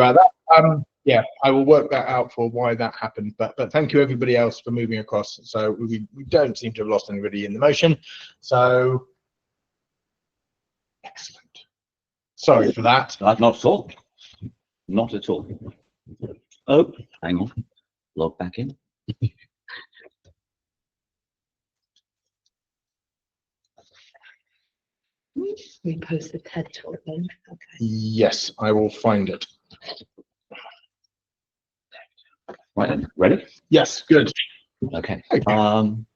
about that. Yeah, I will work that out for why that happened. But thank you everybody else for moving across. So we don't seem to have lost anybody in the motion. So excellent. Sorry for that. Not at all. Not at all. Oh, hang on. Log back in. Repost the TED talk then. Okay. Yes, I will find it. Right then, ready? Yes, good. Okay.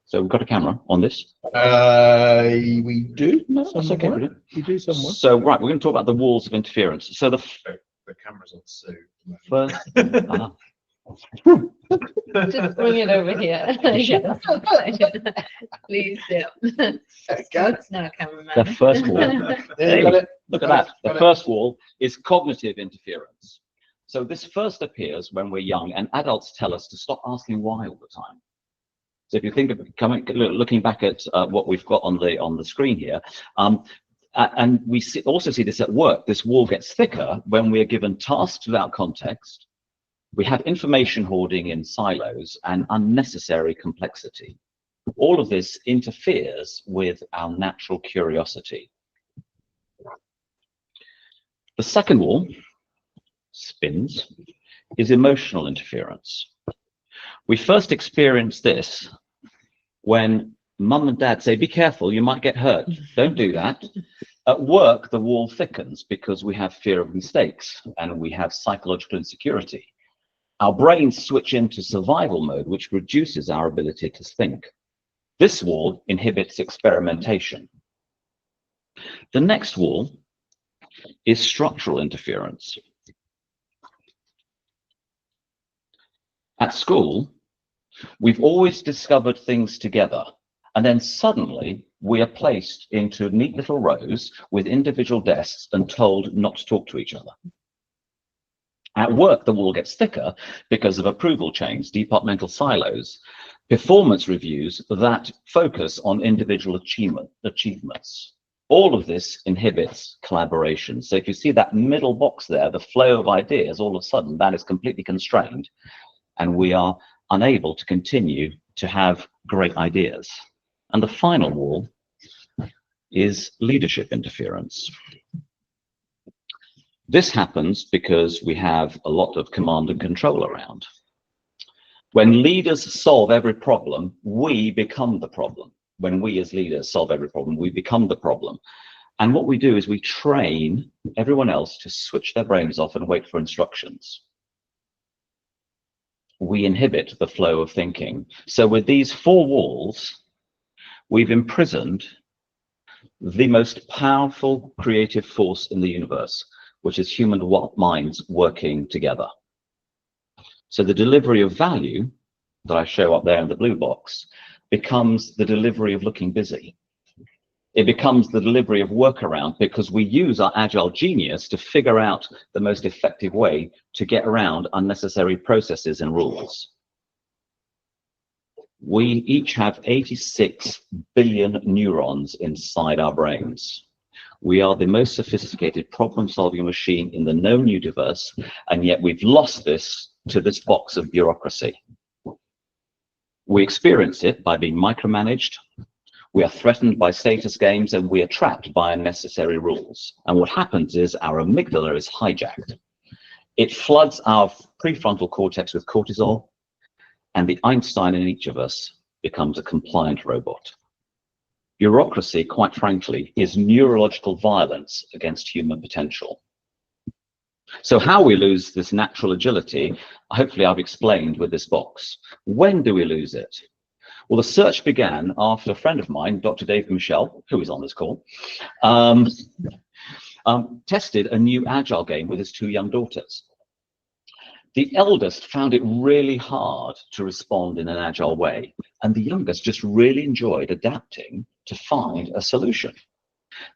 So we've got a camera on this. We do. No, that's okay. We do somewhere. So right, we're going to talk about the walls of interference. So the camera's on Sue. first. Just bring it over here. Please do. Scott's now cameraman. The first wall. Yeah, got it. Look at that. The first wall is cognitive interference. So this first appears when we're young, and adults tell us to stop asking why all the time. So if you think of looking back at what we've got on the screen here, and we also see this at work. This wall gets thicker when we are given tasks without context. We have information hoarding in silos and unnecessary complexity. All of this interferes with our natural curiosity. The second wall, spins, is emotional interference. We first experience this when mum and dad say, be careful, you might get hurt. Don't do that. At work, the wall thickens because we have fear of mistakes and we have psychological insecurity. Our brains switch into survival mode, which reduces our ability to think. This wall inhibits experimentation. The next wall is structural interference. At school, we've always discovered things together, and then suddenly we are placed into neat little rows with individual desks and told not to talk to each other. At work, the wall gets thicker because of approval chains, departmental silos, performance reviews that focus on individual achievements. All of this inhibits collaboration. So if you see that middle box there, the flow of ideas, all of a sudden that is completely constrained, and we are unable to continue to have great ideas. And the final wall is leadership interference. This happens because we have a lot of command and control around. When leaders solve every problem, we become the problem. When we as leaders solve every problem, we become the problem. And what we do is we train everyone else to switch their brains off and wait for instructions. We inhibit the flow of thinking. So with these four walls, we've imprisoned the most powerful creative force in the universe, which is human minds working together. So the delivery of value that I show up there in the blue box becomes the delivery of looking busy. It becomes the delivery of workaround because we use our agile genius to figure out the most effective way to get around unnecessary processes and rules. We each have 86 billion neurons inside our brains. We are the most sophisticated problem-solving machine in the known universe, and yet we've lost this to this box of bureaucracy. We experience it by being micromanaged. We are threatened by status games, and we are trapped by unnecessary rules. And what happens is our amygdala is hijacked. It floods our prefrontal cortex with cortisol, and the Einstein in each of us becomes a compliant robot. Bureaucracy, quite frankly, is neurological violence against human potential. So how we lose this natural agility, hopefully I've explained with this box. When do we lose it? Well, the search began after a friend of mine, Dr. Dave Michel, who is on this call, tested a new agile game with his two young daughters. The eldest found it really hard to respond in an agile way, and the youngest just really enjoyed adapting to find a solution.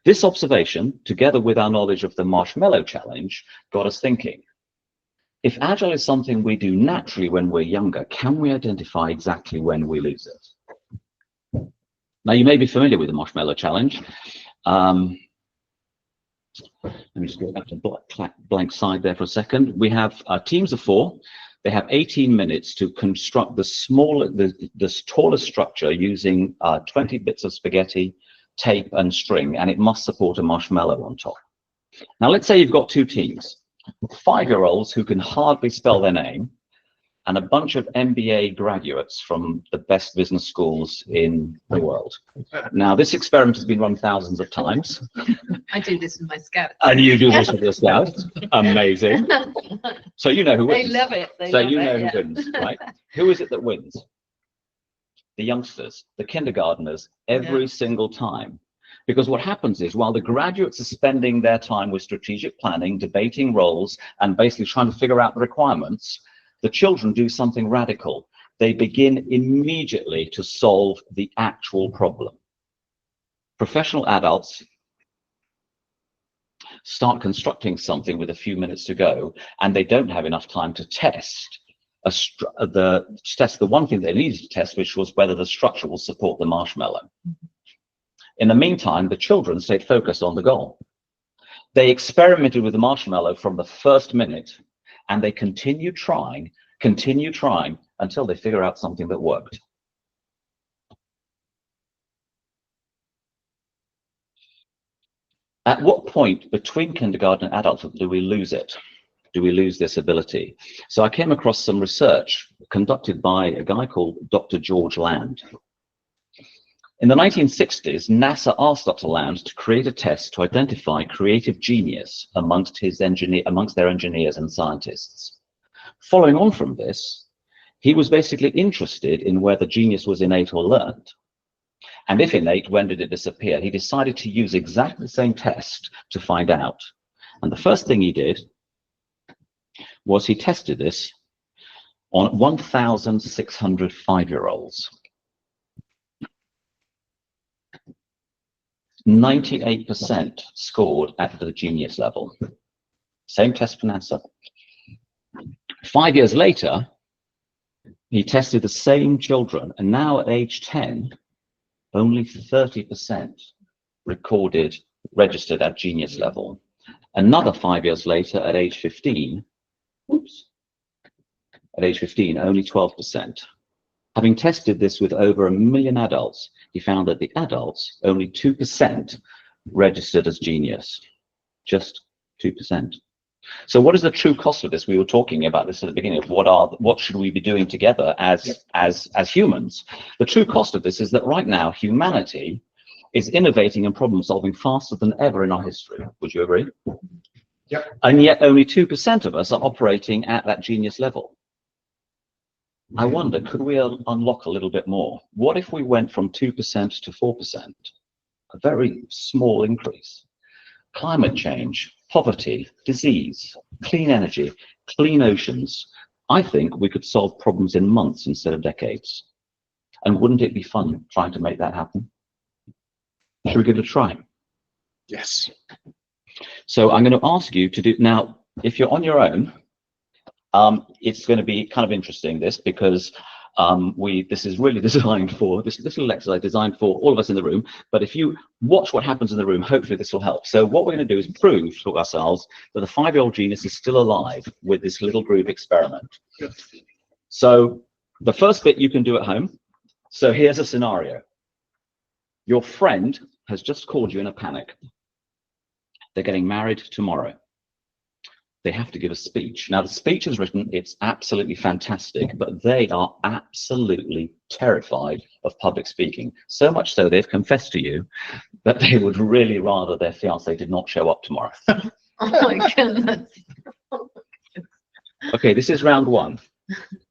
This observation, together with our knowledge of the marshmallow challenge, got us thinking. If agile is something we do naturally when we're younger, can we identify exactly when we lose it? Now, you may be familiar with the marshmallow challenge. Let me just go back to blank slide there for a second. We have teams of 4. They have 18 minutes to construct the tallest structure using 20 bits of spaghetti, tape, and string, and it must support a marshmallow on top. Now, let's say you've got 2 teams, 5-year-olds who can hardly spell their name, and a bunch of MBA graduates from the best business schools in the world. Now, this experiment has been run thousands of times. I do this with my scouts. And you do this with your scouts. Amazing. So you know who wins. They love it. Who wins, right? Who is it that wins? The youngsters, the kindergartners, every single time. Because what happens is, while the graduates are spending their time with strategic planning, debating roles, and basically trying to figure out the requirements, the children do something radical. They begin immediately to solve the actual problem. Professional adults start constructing something with a few minutes to go, and they don't have enough time to test the one thing they needed to test, which was whether the structure will support the marshmallow. In the meantime, the children stayed focused on the goal. They experimented with the marshmallow from the first minute, and they continue trying until they figure out something that worked. At what point between kindergarten and adulthood do we lose it? Do we lose this ability? So I came across some research conducted by a guy called Dr. George Land. In the 1960s, NASA asked Dr. Land to create a test to identify creative genius amongst their engineers and scientists. Following on from this, he was basically interested in whether genius was innate or learned. And if innate, when did it disappear? He decided to use exactly the same test to find out. And the first thing he did was he tested this on 1,600 5-year-olds. 98% scored at the genius level. Same test for NASA. 5 years later, he tested the same children, and now at age 10, only 30% registered at genius level. Another 5 years later, at age 15, only 12%. Having tested this with over 1 million adults, he found that the adults, only 2% registered as genius, just 2%. So what is the true cost of this? We were talking about this at the beginning of what should we be doing together as humans? The true cost of this is that right now humanity is innovating and problem solving faster than ever in our history. Would you agree? Yep. And yet only 2% of us are operating at that genius level. I wonder, could we unlock a little bit more? What if we went from 2% to 4%? A very small increase. Climate change, poverty, disease, clean energy, clean oceans. I think we could solve problems in months instead of decades. And wouldn't it be fun trying to make that happen? Should we give it a try? Yes. So I'm going to ask you to do, now, if you're on your own, it's going to be kind of interesting, this, because this is really designed for, this little exercise designed for all of us in the room. But if you watch what happens in the room, hopefully this will help. So what we're going to do is prove to ourselves that the 5-year-old genius is still alive with this little group experiment. So the first bit you can do at home. So here's a scenario. Your friend has just called you in a panic. They're getting married tomorrow. They have to give a speech. Now, the speech is written, it's absolutely fantastic, but they are absolutely terrified of public speaking. So much so they've confessed to you that they would really rather their fiance did not show up tomorrow. Oh my goodness. Okay, this is round one.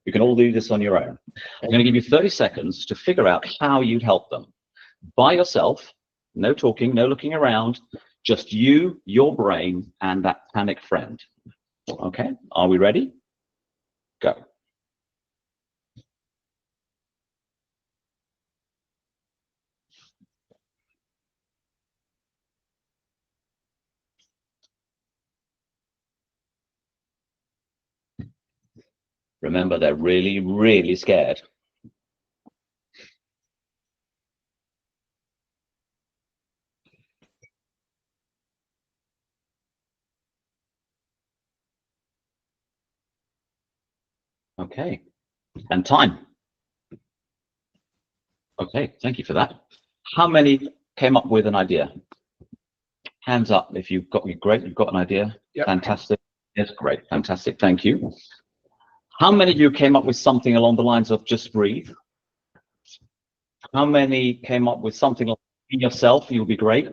You can all do this on your own. I'm going to give you 30 seconds to figure out how you'd help them. By yourself, no talking, no looking around, just you, your brain, and that panic friend. Okay, are we ready? Go. Remember, they're really, really scared. Okay, and time. Okay, thank you for that. How many came up with an idea? Hands up if you've got, great, you've got an idea. Yep. Fantastic. Yes, great, fantastic, thank you. How many of you came up with something along the lines of just breathe? How many came up with something like be yourself, you'll be great?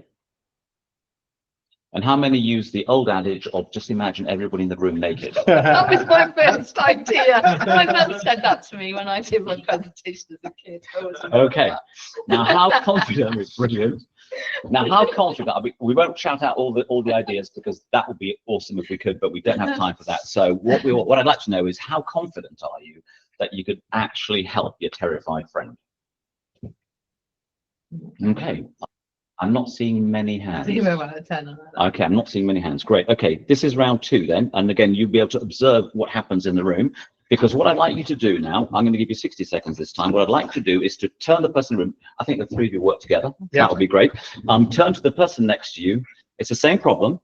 And how many use the old adage of just imagine everybody in the room naked? That was my first idea. My mum said that to me when I did my presentation as a kid. Okay, now how confident is brilliant. Now, how confident? We won't shout out all the ideas because that would be awesome if we could, but we don't have time for that. So what I'd like to know is how confident are you that you could actually help your terrified friend? Okay, I'm not seeing many hands. 0 out of 10 on that. Okay, I'm not seeing many hands. Great. Okay, this is round 2 then, and again, you'll be able to observe what happens in the room. Because what I'd like you to do now, I'm going to give you 60 seconds this time. What I'd like to do is to turn the person in the room. I think the 3 of you work together. Yeah. That would be great. Turn to the person next to you. It's the same problem.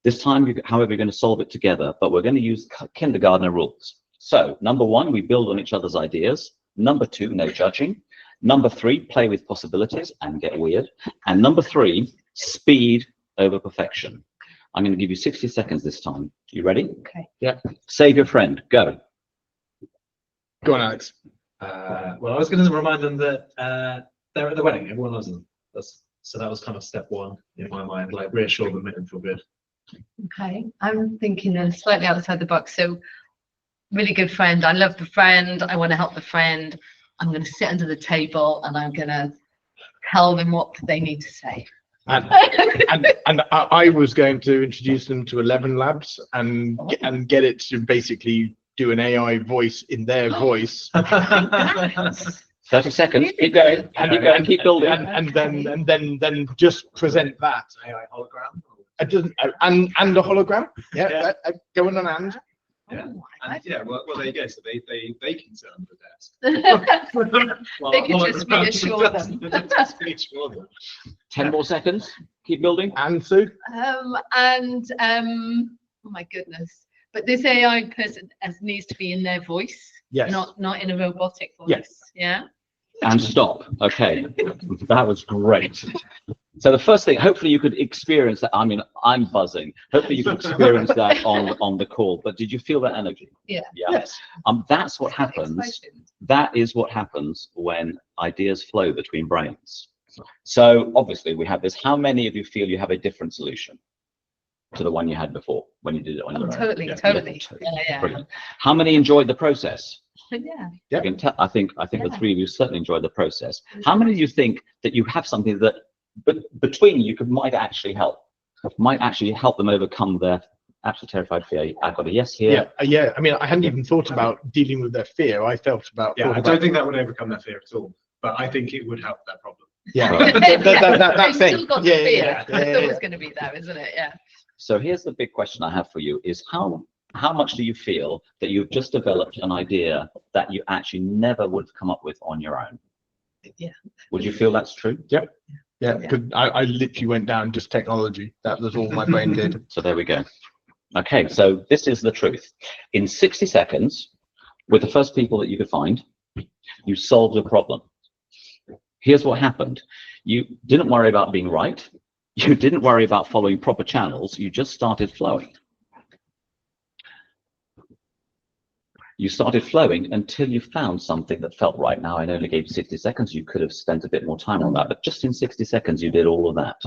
This time, however, you're going to solve it together, but we're going to use kindergartner rules. So, number 1, we build on each other's ideas. Number 2, no judging. Number 3, play with possibilities and get weird. And number 3, speed over perfection. I'm going to give you 60 seconds this time. You ready? Okay. Yeah. Save your friend. Go. Go on, Alex. Well, I was going to remind them that they're at the wedding. Everyone loves them. So that was kind of step 1 in my mind, like reassure them, make them feel good. Okay, I'm thinking slightly outside the box. So, really good friend. I love the friend. I want to help the friend. I'm going to sit under the table and I'm going to tell them what they need to say. And I was going to introduce them to 11 Labs and get it to basically do an AI voice in their voice. 30 seconds. Keep going. And keep building. And then just present that. AI hologram. It doesn't, and a hologram. Yeah. Going on and. Yeah. And yeah, well, there you go. So they can sit under the desk. They can just reassure them. Just reassure them. 10 more seconds. Keep building. And Sue. Oh my goodness. But this AI person needs to be in their voice, Yes. not in a robotic voice. Yes. Yeah. And stop. Okay. That was great. So the first thing, hopefully you could experience that. I mean, I'm buzzing. Hopefully you could experience that on the call. But did you feel that energy? Yeah. Yeah. Yes. That's what happens. That is what happens when ideas flow between brains. So obviously we have this. How many of you feel you have a different solution to the one you had before when you did it on your own? Totally. Yeah. Brilliant. How many enjoyed the process? Yeah. Yeah. I can tell, I think the 3 of you certainly enjoyed the process. How many of you think that you have something that between you might actually help them overcome their absolute terrified fear? I've got a yes here. Yeah. I mean, I hadn't even thought about dealing with their fear. I felt about. Yeah, I don't think that would overcome their fear at all. But I think it would help their problem. Yeah. Right. that thing. Still got the fear. Yeah. It's always going to be there, isn't it? Yeah. So here's the big question I have for you: is how much do you feel that you've just developed an idea that you actually never would have come up with on your own? Yeah. Would you feel that's true? Yep. Yeah, because I literally went down just technology. That was all my brain did. So there we go. Okay, so this is the truth. In 60 seconds, with the first people that you could find, you solved a problem. Here's what happened. You didn't worry about being right. You didn't worry about following proper channels. You just started flowing. You started flowing until you found something that felt right. Now, I only gave you 60 seconds. You could have spent a bit more time on that, but just in 60 seconds, you did all of that.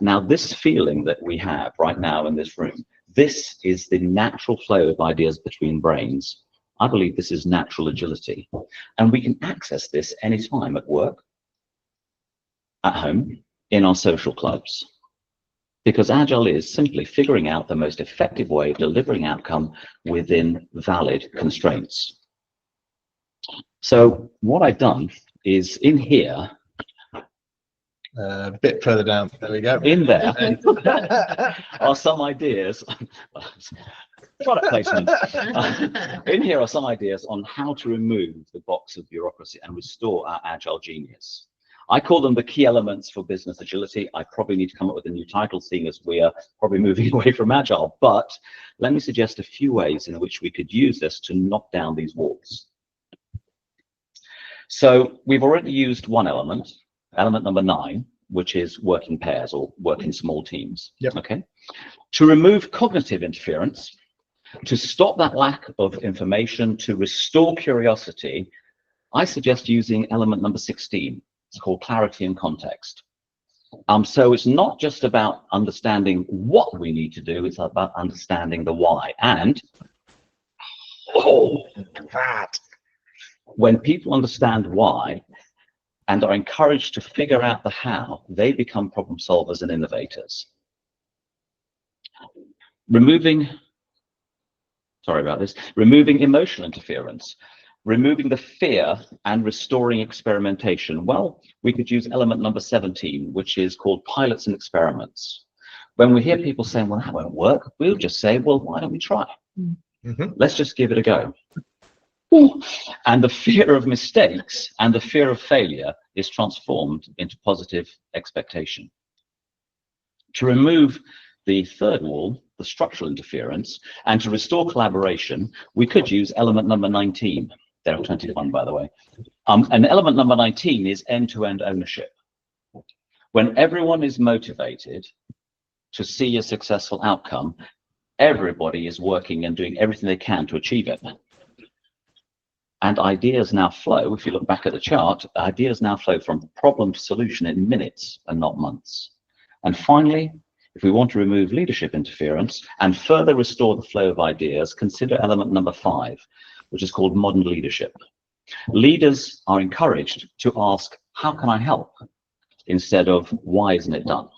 Now, this feeling that we have right now in this room, this is the natural flow of ideas between brains. I believe this is natural agility. And we can access this anytime at work, at home, in our social clubs. Because Agile is simply figuring out the most effective way of delivering outcome within valid constraints. So what I've done is in here, A bit further down. There we go. in there are some ideas. Product placement. In here are some ideas on how to remove the box of bureaucracy and restore our Agile genius. I call them the key elements for business agility. I probably need to come up with a new title, seeing as we are probably moving away from agile, but let me suggest a few ways in which we could use this to knock down these walls. So we've already used one element, element number 9, which is work in pairs or work in small teams. Yep. Okay. To remove cognitive interference, to stop that lack of information, to restore curiosity, I suggest using element number 16. It's called clarity and context. So it's not just about understanding what we need to do, it's about understanding the why. And when people understand why and are encouraged to figure out the how, they become problem solvers and innovators. Removing emotional interference, removing the fear and restoring experimentation. Well, we could use element number 17, which is called pilots and experiments. When we hear people saying, well, that won't work, we'll just say, well, why don't we try? Let's just give it a go. And the fear of mistakes and the fear of failure is transformed into positive expectation. To remove the third wall, the structural interference, and to restore collaboration, we could use element number 19. There are 21, by the way. And element number 19 is end-to-end ownership. When everyone is motivated to see a successful outcome, everybody is working and doing everything they can to achieve it. And ideas now flow, if you look back at the chart, ideas now flow from problem to solution in minutes and not months. And finally, if we want to remove leadership interference and further restore the flow of ideas, consider element number 5, which is called modern leadership. Leaders are encouraged to ask, how can I help? Instead of, why isn't it done?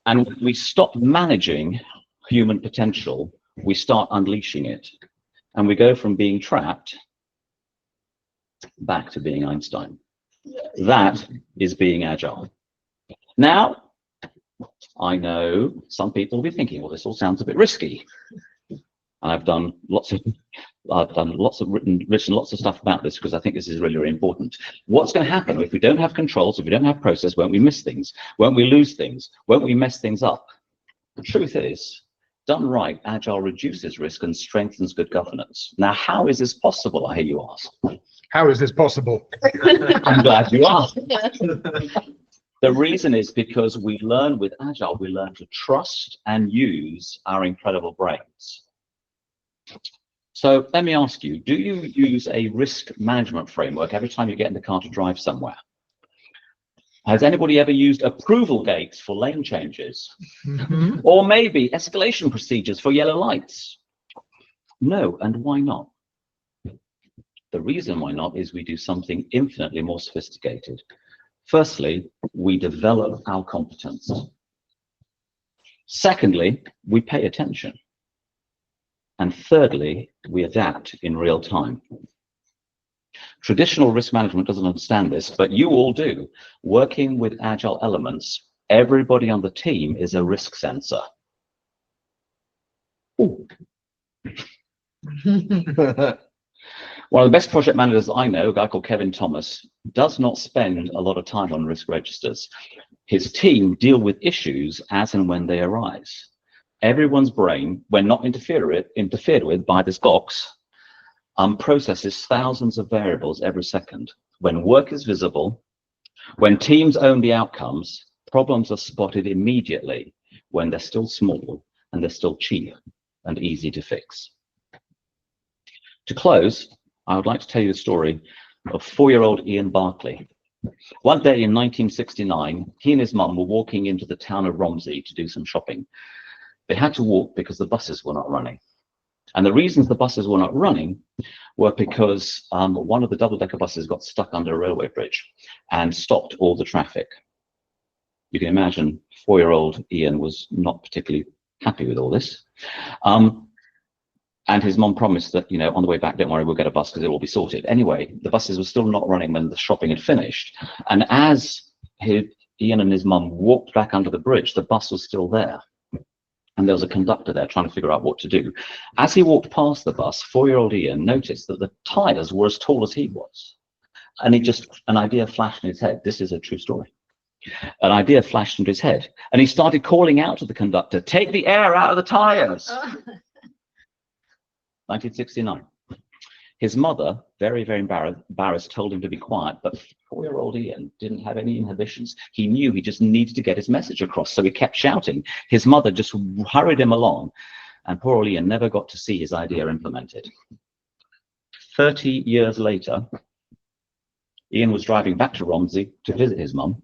And when we stop managing human potential, we start unleashing it. And we go from being trapped back to being Einstein. That is being agile. Now, I know some people will be thinking, well, this all sounds a bit risky. And I've written lots of stuff about this because I think this is really, really important. What's going to happen if we don't have controls, if we don't have process? Won't we miss things? Won't we lose things? Won't we mess things up? The truth is, done right, agile reduces risk and strengthens good governance. Now, how is this possible, I hear you ask? How is this possible? I'm glad you asked. The reason is because we learn with agile, we learn to trust and use our incredible brains. So let me ask you, do you use a risk management framework every time you get in the car to drive somewhere? Has anybody ever used approval gates for lane changes? Or maybe escalation procedures for yellow lights? No, and why not? The reason why not is we do something infinitely more sophisticated. Firstly, we develop our competence. Secondly, we pay attention. And thirdly, we adapt in real time. Traditional risk management doesn't understand this, but you all do. Working with agile elements, everybody on the team is a risk sensor. One of the best project managers I know, a guy called Kevin Thomas, does not spend a lot of time on risk registers. His team deal with issues as and when they arise. Everyone's brain, when not interfered with by this box, processes thousands of variables every second. When work is visible, when teams own the outcomes, problems are spotted immediately when they're still small and they're still cheap and easy to fix. To close, I would like to tell you the story of 4-year-old Ian Barclay. One day in 1969, he and his mum were walking into the town of Romsey to do some shopping. They had to walk because the buses were not running. And the reasons the buses were not running were because one of the double-decker buses got stuck under a railway bridge and stopped all the traffic. You can imagine 4-year-old Ian was not particularly happy with all this. And his mom promised that, on the way back, don't worry, we'll get a bus because it will be sorted. Anyway, the buses were still not running when the shopping had finished. And as Ian and his mum walked back under the bridge, the bus was still there. And there was a conductor there trying to figure out what to do. As he walked past the bus, 4-year-old Ian noticed that the tyres were as tall as he was. And an idea flashed in his head. This is a true story. An idea flashed into his head, and he started calling out to the conductor, "Take the air out of the tires." 1969. His mother, very, very embarrassed, told him to be quiet, but 4-year-old Ian didn't have any inhibitions. He knew he just needed to get his message across, so he kept shouting. His mother just hurried him along, and poor old Ian never got to see his idea implemented. 30 years later, Ian was driving back to Romsey to visit his mum,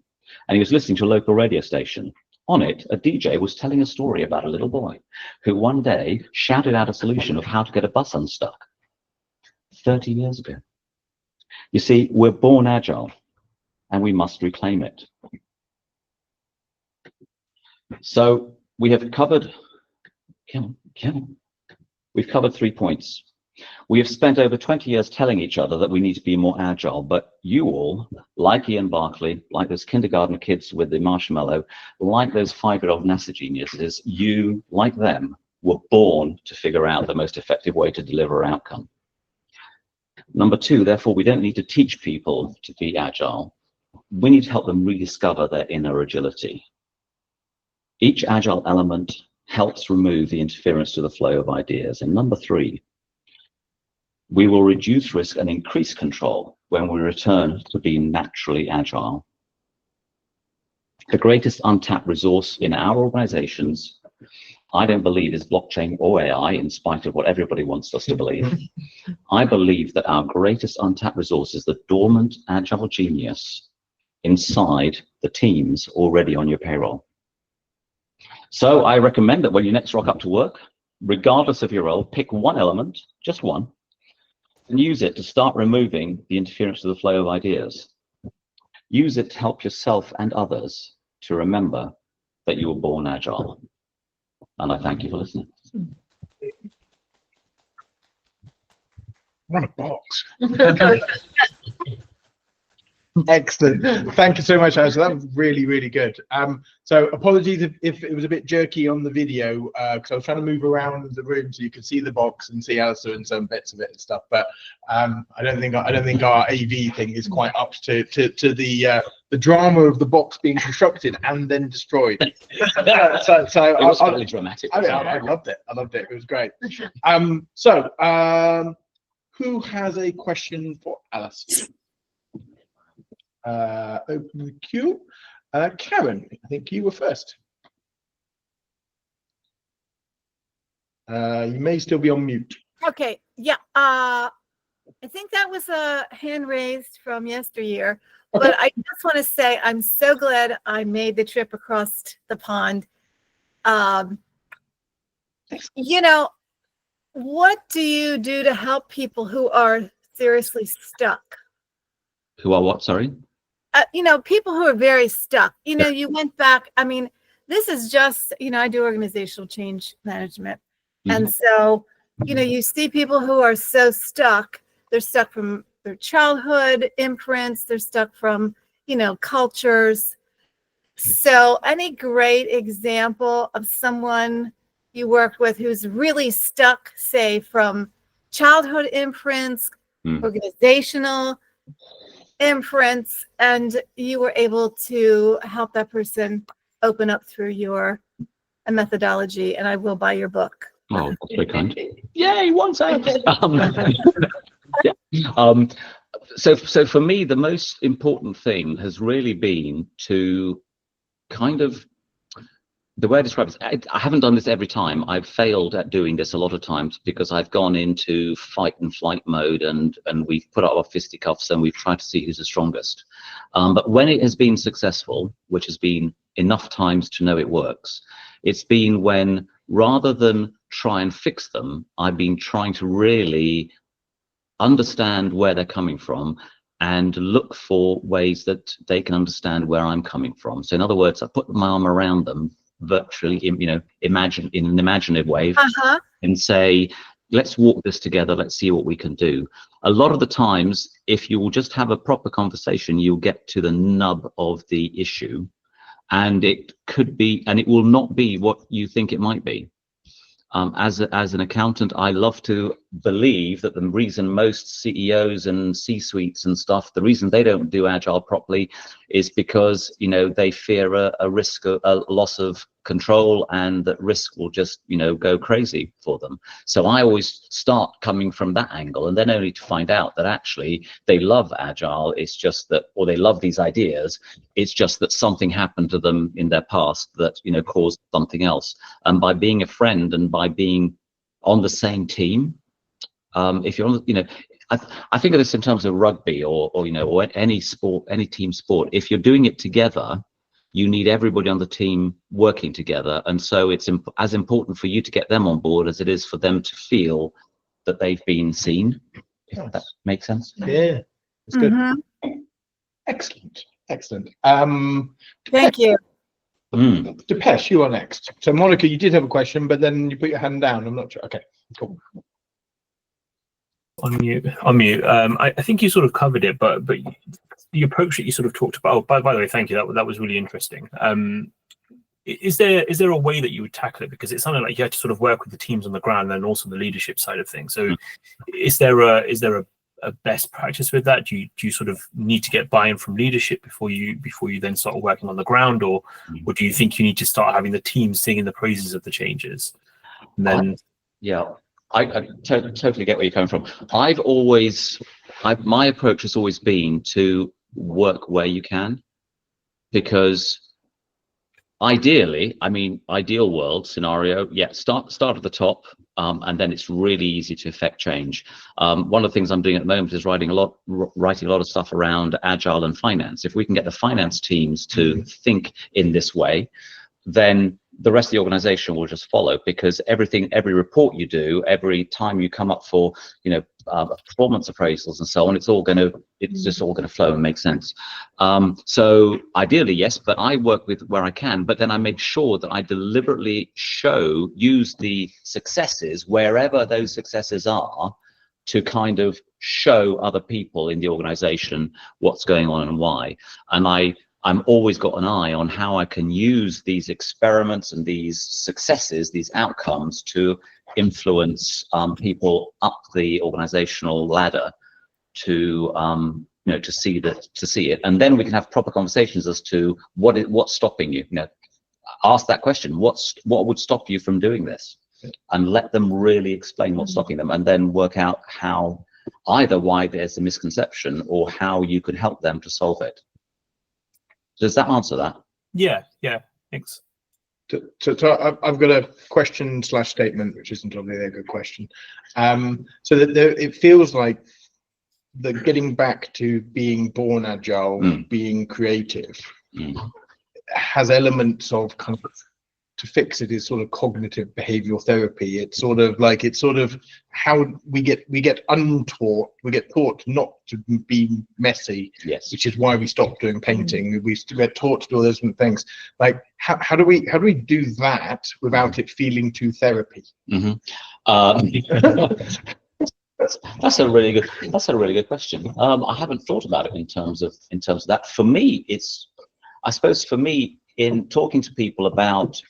and he was listening to a local radio station. On it, a DJ was telling a story about a little boy who one day shouted out a solution of how to get a bus unstuck. 30 years ago. You see, we're born agile, and we must reclaim it. So we have covered, we've covered 3 points. We have spent over 20 years telling each other that we need to be more agile, but you all, like Ian Barclay, like those kindergarten kids with the marshmallow, like those 5-year-old NASA geniuses, you, like them, were born to figure out the most effective way to deliver an outcome. Number 2, therefore, we don't need to teach people to be agile. We need to help them rediscover their inner agility. Each agile element helps remove the interference to the flow of ideas. And number 3, we will reduce risk and increase control when we return to being naturally agile. The greatest untapped resource in our organizations, I don't believe, is blockchain or AI, in spite of what everybody wants us to believe. I believe that our greatest untapped resource is the dormant agile genius inside the teams already on your payroll. So I recommend that when you next rock up to work, regardless of your role, pick one element, just one, and use it to start removing the interference to the flow of ideas. Use it to help yourself and others to remember that you were born agile. And I thank you for listening. What a box. Excellent. Thank you so much, Alistair. That was really, really good. So apologies if it was a bit jerky on the video, because I was trying to move around the room so you could see the box and see Alistair and some bits of it and stuff. But I don't think our AV thing is quite up to the drama of the box being constructed and then destroyed. So It was fairly dramatic. I loved it. I loved it. It was great. Who has a question for Alistair? Open the queue. Karen, I think you were first. You may still be on mute. Okay, yeah. I think that was a hand raised from yesteryear. Okay. But I just want to say I'm so glad I made the trip across the pond. You know, what do you do to help people who are seriously stuck? Who are what, sorry? You know, people who are very stuck. You know, you went back. I mean, this is just, you know, I do organizational change management. Mm-hmm. And so, you know, you see people who are so stuck. They're stuck from their childhood imprints. They're stuck from, you know, cultures. So any great example of someone you worked with who's really stuck, say, from childhood imprints, organizational imprints, and you were able to help that person open up through your methodology, and I will buy your book. Oh, that's very kind. Yay, one sale. So for me, the most important thing has really been to kind of, the way I describe it, I haven't done this every time. I've failed at doing this a lot of times because I've gone into fight and flight mode, and we've put up our fisticuffs and we've tried to see who's the strongest. But when it has been successful, which has been enough times to know it works, it's been when, rather than try and fix them, I've been trying to really understand where they're coming from and look for ways that they can understand where I'm coming from. So in other words, I put my arm around them virtually, you know, imagine in an imaginative way, and say, let's walk this together, let's see what we can do. A lot of the times, if you will just have a proper conversation, you'll get to the nub of the issue, and it could be, and it will not be what you think it might be. As an accountant, I love to believe that the reason most CEOs and C-suites and stuff, the reason they don't do agile properly is because, you know, they fear a risk, a loss of control, and that risk will just, you know, go crazy for them. So I always start coming from that angle, and then only to find out that actually they love agile. It's just that, or they love these ideas. It's just that something happened to them in their past that, you know, caused something else. And by being a friend and by being on the same team, if you're on, you know, I think of this in terms of rugby or you know, or any sport, any team sport. If you're doing it together, you need everybody on the team working together, and so it's as important for you to get them on board as it is for them to feel that they've been seen. If that makes sense. Yeah, it's good. Excellent, excellent. Thank you. Depesh, you are next. So Monica, you did have a question, but then you put your hand down. I'm not sure. Okay, cool. On mute. I think you sort of covered it, but the approach that you sort of talked about. Oh, by the way, thank you. That was really interesting. Is there a way that you would tackle it? Because it sounded like you had to sort of work with the teams on the ground and also the leadership side of things. So, is there a best practice with that? Do you sort of need to get buy-in from leadership before you then start working on the ground, or do you think you need to start having the team singing the praises of the changes? And then, I totally get where you're coming from. My approach has always been to work where you can, because ideally, I mean, ideal world scenario, start at the top, and then it's really easy to affect change. One of the things I'm doing at the moment is writing a lot of stuff around agile and finance. If we can get the finance teams to think in this way, then the rest of the organization will just follow, because every report you do, every time you come up for, you know, performance appraisals and so on, it's just all going to flow and make sense. So ideally, yes, but I work with where I can, but then I make sure that I deliberately use the successes wherever those successes are to kind of show other people in the organization what's going on and why. And I'm always got an eye on how I can use these experiments and these successes, these outcomes, to influence people up the organizational ladder to you know, to see it, and then we can have proper conversations as to what's stopping you. You know, ask that question: what would stop you from doing this, and let them really explain what's stopping them, and then work out how, either why there's a misconception or how you could help them to solve it. Does that answer that? Yeah, thanks. So I've got a question / statement, which isn't obviously a good question. So that it feels like that getting back to being born agile, being creative, has elements of kind of, to fix it, is sort of cognitive behavioral therapy. It's sort of how we get taught not to be messy. Yes. Which is why we stopped doing painting. We get taught to do all those different things. Like how do we do that without it feeling too therapy? That's a really good question. I haven't thought about it in terms of that. For me, I suppose for me, in talking to people about,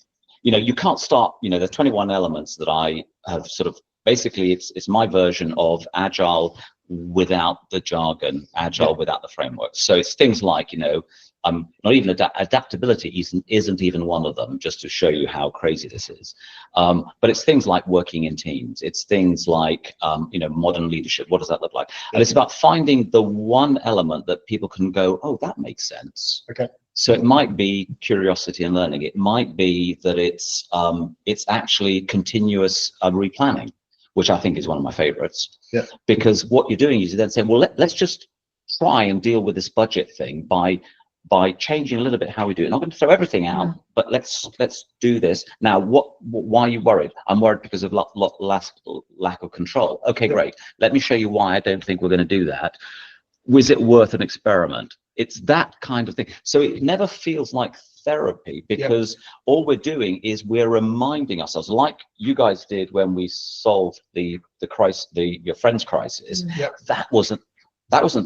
you know, you can't start, you know, there's 21 elements that I have sort of, basically it's my version of agile without the jargon, agile without the framework. So it's things like, you know, not even adaptability isn't even one of them, just to show you how crazy this is. But it's things like working in teams. It's things like, you know, modern leadership. What does that look like? And it's about finding the one element that people can go, oh, that makes sense. Okay. So it might be curiosity and learning. It might be that it's actually continuous replanning, which I think is one of my favorites. Yeah. Because what you're doing is you're then saying, well, let's just try and deal with this budget thing by changing a little bit how we do it. I'm not going to throw everything out, but let's do this. Now, why are you worried? I'm worried because of lack of control. Okay, great. Let me show you why I don't think we're going to do that. Was it worth an experiment? It's that kind of thing. So it never feels like therapy, because all we're doing is we're reminding ourselves, like you guys did when we solved your friend's crisis. That wasn't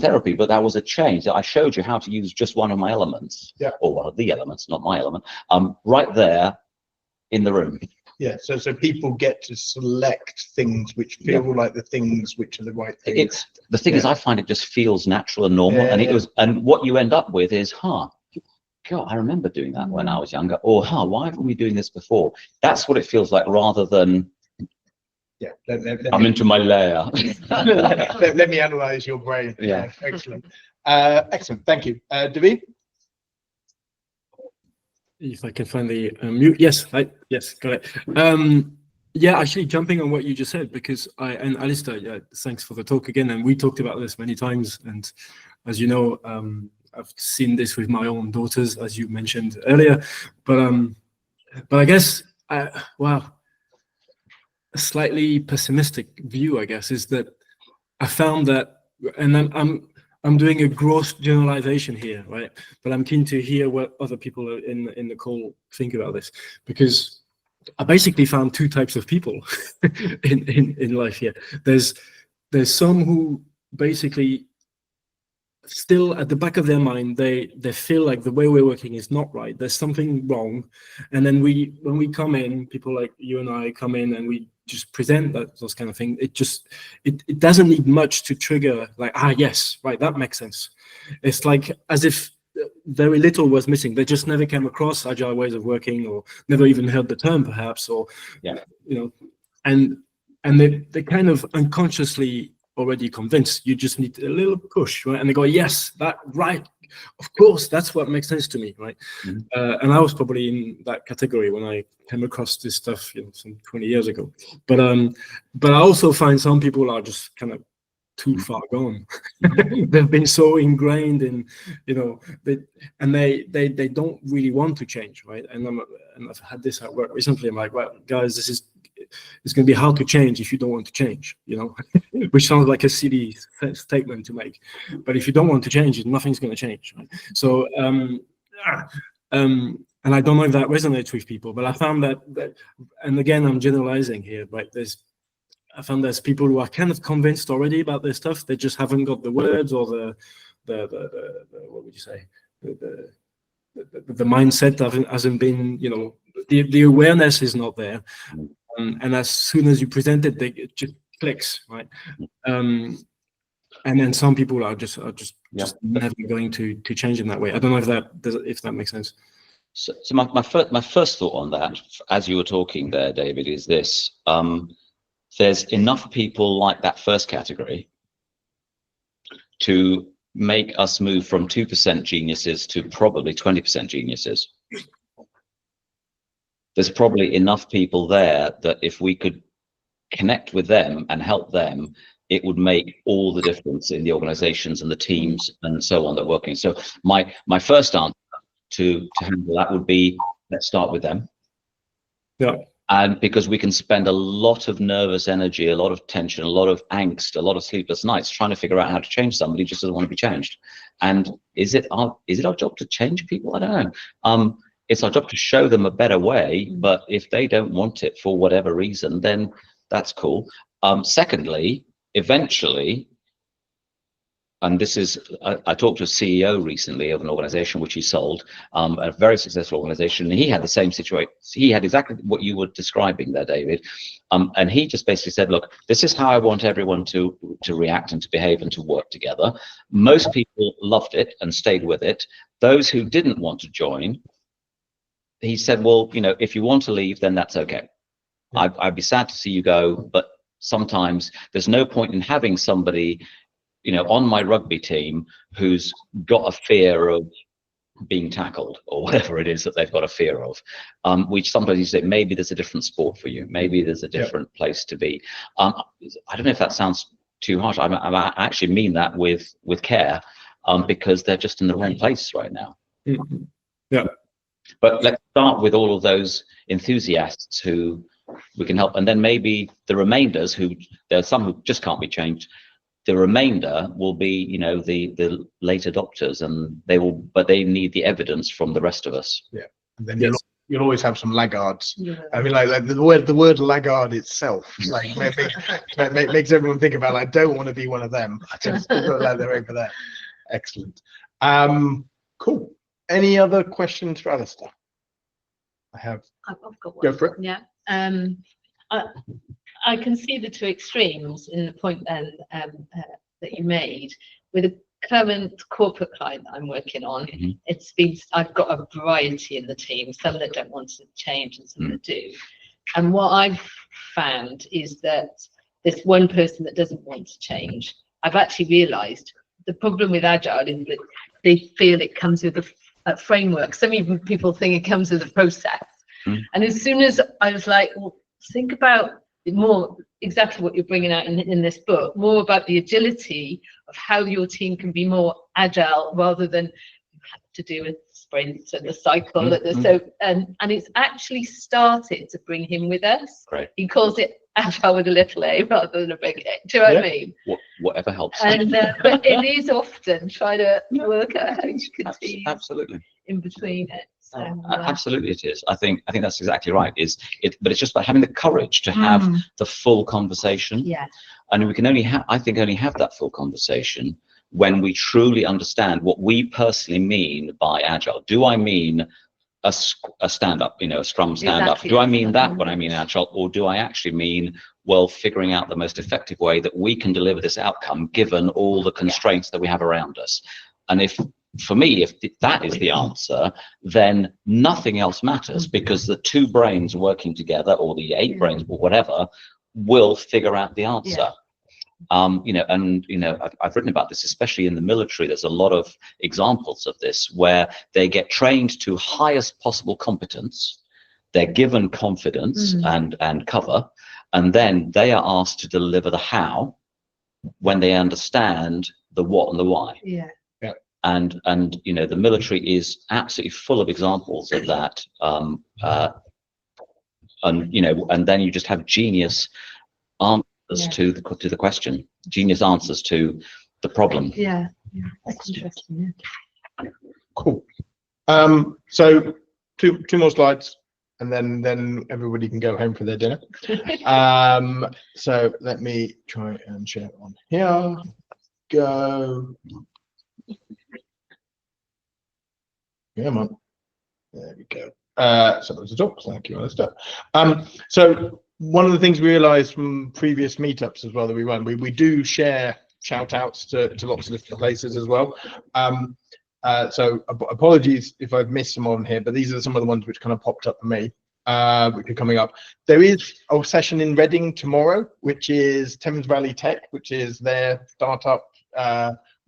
therapy, but that was a change. That I showed you how to use just one of my elements, or one of the elements, not my element, right there in the room. Yeah, so people get to select things which feel like the things which are the right things. It's the thing is, I find it just feels natural and normal, and Yeah. and what you end up with is, God, I remember doing that when I was younger, or why haven't we doing this before? That's what it feels like, rather than I'm into my lair. let me analyze your brain. Yeah. Excellent. Excellent. Thank you. David? If I can find the mute. Yes, yes, got it. Yeah, actually jumping on what you just said, because and Alistair, yeah, thanks for the talk again. And we talked about this many times. And as you know, I've seen this with my own daughters, as you mentioned earlier. But I guess, wow, a slightly pessimistic view, I guess, is that I found that, and I'm doing a gross generalization here, right? But I'm keen to hear what other people in the call think about this, because I basically found two types of people in life here. There's some who basically still at the back of their mind, they feel like the way we're working is not right. There's something wrong. And then when we come in, people like you and I come in and we just present those kind of things. It doesn't need much to trigger like, yes, right, that makes sense. It's like as if very little was missing. They just never came across agile ways of working, or never even heard the term perhaps, or and they kind of unconsciously already convinced. You just need a little push, right? And they go, yes, that right, of course, that's what makes sense to me, right? And I was probably in that category when I came across this stuff, some 20 years ago. But I also find some people are just kind of too far gone. They've been so ingrained in, they don't really want to change, right? And I've had this at work recently. I'm like, well, guys, it's going to be hard to change if you don't want to change, which sounds like a silly statement to make. But if you don't want to change, nothing's going to change, right? So, and I don't know if that resonates with people, but I found that and again, I'm generalizing here, right? I found there's people who are kind of convinced already about this stuff. They just haven't got the words or the what would you say? The mindset hasn't been, the awareness is not there. And as soon as you present it, it just clicks, right? And then some people are just never going to change in that way. I don't know if that makes sense. So my first thought on that, as you were talking there, David, is this: there's enough people like that first category to make us move from 2% geniuses to probably 20% geniuses. There's probably enough people there that if we could connect with them and help them, it would make all the difference in the organizations and the teams and so on that are working. So my first answer to handle that would be, let's start with them. Yeah. And because we can spend a lot of nervous energy, a lot of tension, a lot of angst, a lot of sleepless nights trying to figure out how to change somebody who just doesn't want to be changed. And is it our job to change people? I don't know. It's our job to show them a better way, but if they don't want it for whatever reason, then that's cool. Secondly, eventually, and this is, I talked to a CEO recently of an organization which he sold, a very successful organization, and he had the same situation. He had exactly what you were describing there, David. And he just basically said, look, this is how I want everyone to react and to behave and to work together. Most people loved it and stayed with it. Those who didn't want to join, he said, well, if you want to leave, then that's okay. I'd be sad to see you go, but sometimes there's no point in having somebody, on my rugby team who's got a fear of being tackled or whatever it is that they've got a fear of, which sometimes you say, maybe there's a different sport for you. Maybe there's a different place to be. I don't know if that sounds too harsh. I actually mean that with care, because they're just in the wrong place right now. Mm-hmm. Yeah. But let's start with all of those enthusiasts who we can help. And then maybe the remainders, there are some who just can't be changed. The remainder will be, the late adopters, and but they need the evidence from the rest of us. Yeah, and then you'll always have some laggards. Yeah. I mean, like the word laggard itself, like makes everyone think about. I don't want to be one of them. I just feel like they're over there. Excellent. Cool. Any other questions for Alistair? I've got one. Go for it. Yeah. I can see the two extremes in the point then that you made. With a current corporate client that I'm working on, I've got a variety in the team, some that don't want to change and some that do. And what I've found is that this one person that doesn't want to change, I've actually realized the problem with Agile is that they feel it comes with a framework. Some even people think it comes with a process. And as soon as I was like, well, think about more exactly what you're bringing out in this book, more about the agility of how your team can be more agile rather than to do with sprints and the cycle. So and it's actually started to bring him with us. Great. He calls it agile with a little a rather than a big A. Do you know what I mean? Whatever helps. And but it is often trying to work out how you can tease Absolutely. in between it. So, Absolutely, it is. I think that's exactly right. But it's just about having the courage to have the full conversation. Yeah. And we can only have that full conversation when we truly understand what we personally mean by agile. Do I mean a stand-up, a Scrum stand-up? Exactly. Do I mean that when I mean agile, or do I actually mean, well, figuring out the most effective way that we can deliver this outcome given all the constraints that we have around us? And for me, if that is the answer, then nothing else matters, because the two brains working together, or the 8 brains, or whatever, will figure out the answer. I've written about this, especially in the military. There's a lot of examples of this where they get trained to highest possible competence. They're given confidence and cover, and then they are asked to deliver the how when they understand the what and the why. Yeah. And the military is absolutely full of examples of that. And then you just have genius answers to the question, genius answers to the problem. Yeah, that's interesting. Yeah. Cool. So two more slides, and then everybody can go home for their dinner. So let me try and share it on here. Go. Come on. There we go. So there's a talk. Thank you, Alistair. So one of the things we realized from previous meetups as well that we run, we do share shout outs to lots of different places as well. So apologies if I've missed some on here, but these are some of the ones which kind of popped up for me, which are coming up. There is a session in Reading tomorrow, which is Thames Valley Tech, which is their startup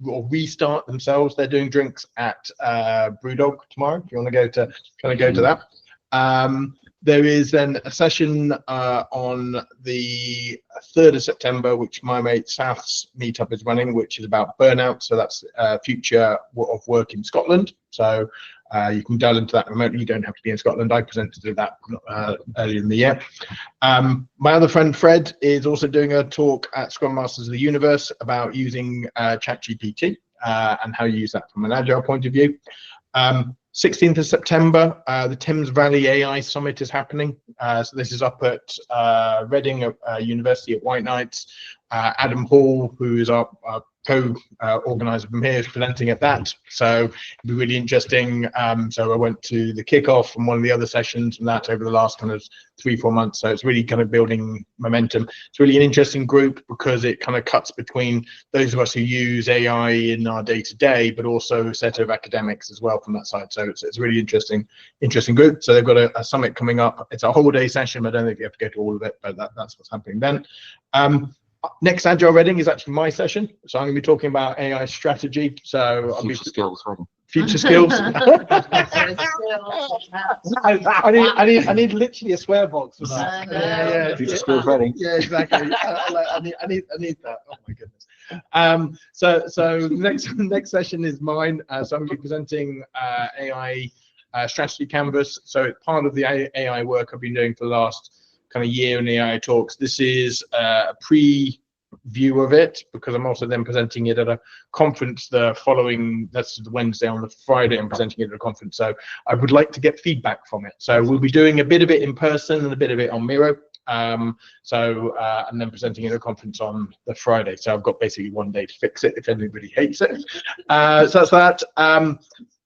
or restart themselves. They're doing drinks at Brewdog tomorrow. If you want to go to that. There is then a session on the 3rd of September, which my mate South's meetup is running, which is about burnout. So that's future of work in Scotland. So you can dial into that remotely. You don't have to be in Scotland. I presented that earlier in the year. My other friend Fred is also doing a talk at Scrum Masters of the Universe about using ChatGPT and how you use that from an agile point of view. 16th of September, the Thames Valley AI Summit is happening. So this is up at Reading University at White Knights. Adam Hall, who is our co-organizer from here, is presenting at that. So it'll be really interesting. So I went to the kickoff and one of the other sessions from that over the last kind of 3-4 months. So it's really kind of building momentum. It's really an interesting group because it kind of cuts between those of us who use AI in our day-to-day, but also a set of academics as well from that side. So it's a really interesting group. So they've got a summit coming up. It's a whole day session. I don't think you have to go to all of it, but that's what's happening then. Next Agile Reading is actually my session, so I'm going to be talking about AI strategy. So I'll be FutureSkills. FutureSkills. I need literally a swear box for that. Yeah, FutureSkills Reading. Yeah, exactly. I need that. Oh my goodness. So next session is mine. So I'm going to be presenting AI strategy canvas. So it's part of the AI work I've been doing for the last kind of year in the AI talks. This is a preview of it because I'm also then presenting it at a conference the following, that's the Wednesday. On the Friday I'm presenting it at a conference, so I would like to get feedback from it. So we'll be doing a bit of it in person and a bit of it on Miro, and then presenting it at a conference on the Friday. So I've got basically one day to fix it if anybody hates it. So that's that.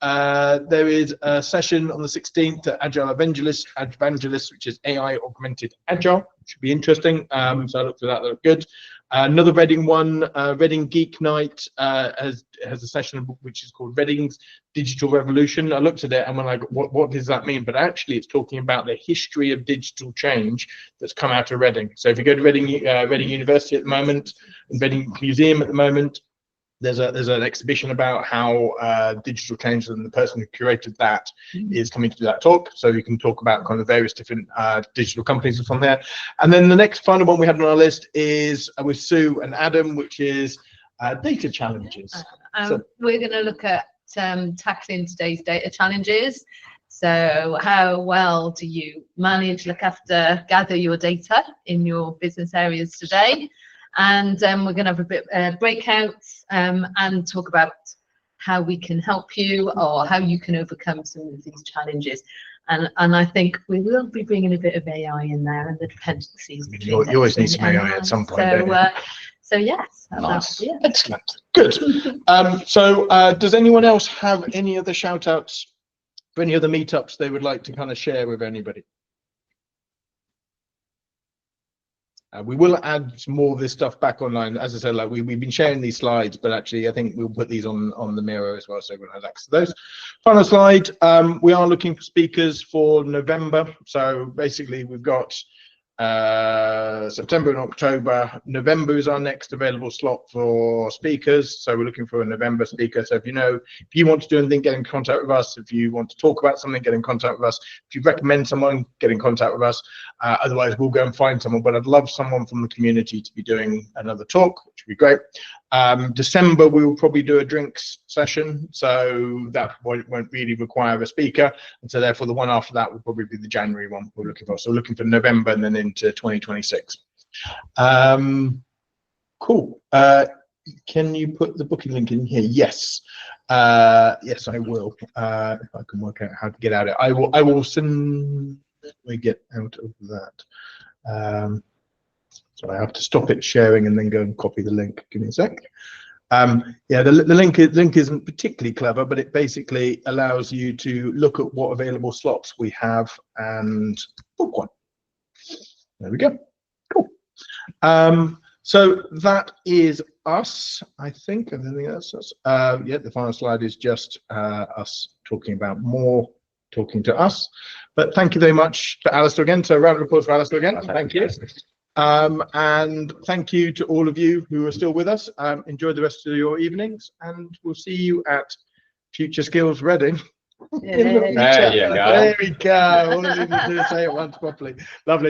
There is a session on the 16th at Agile Evangelist, which is AI Augmented Agile. Should be interesting. So I looked for that. That looked good. Another Reading one, Reading Geek Night has a session which is called Reading's Digital Revolution. I looked at it and went like, what does that mean? But actually, it's talking about the history of digital change that's come out of Reading. So if you go to Reading University at the moment, and Reading Museum at the moment, there's an exhibition about how digital change, and the person who curated that is coming to do that talk. So you can talk about kind of various different digital companies from there. And then the next final one we had on our list is with Sue and Adam, which is data challenges. So we're going to look at tackling today's data challenges. So how well do you manage, look after, gather your data in your business areas today? And we're going to have a bit breakouts and talk about how we can help you or how you can overcome some of these challenges. And I think we will be bringing a bit of AI in there and the dependencies. You always need some AI at some point. So yes, nice. Excellent, good. So does anyone else have any other shout outs for any other meetups they would like to kind of share with anybody? We will add some more of this stuff back online. As I said, like we've been sharing these slides, but actually I think we'll put these on the Miro as well, so everyone has access to those. Final slide, we are looking for speakers for November. So basically we've got September and October. November is our next available slot for speakers, so we're looking for a November speaker. So if you want to do anything, get in contact with us. If you want to talk about something, get in contact with us. If you recommend someone, get in contact with us. Otherwise we'll go and find someone, but I'd love someone from the community to be doing another talk, which would be great. December we will probably do a drinks session, so that won't really require a speaker, and so therefore the one after that will probably be the January one we're looking for. So we're looking for November and then into 2026. Cool. Can you put the booking link in here? Yes. Yes, I will. If I can work out how to get out of it, I will send. Let me get out of that. So I have to stop it sharing and then go and copy the link. Give me a sec. Yeah, the link isn't particularly clever, but it basically allows you to look at what available slots we have and book one. There we go. Cool. So that is us, I think. And anything else? Yeah, the final slide is just us talking about more talking to us. But thank you very much to Alistair again. So a round of applause for Alistair again. Thank you. And thank you to all of you who are still with us. Enjoy the rest of your evenings, and we'll see you at FutureSkills Reading. There you go. There we go. All I need to do is say it once properly. Lovely.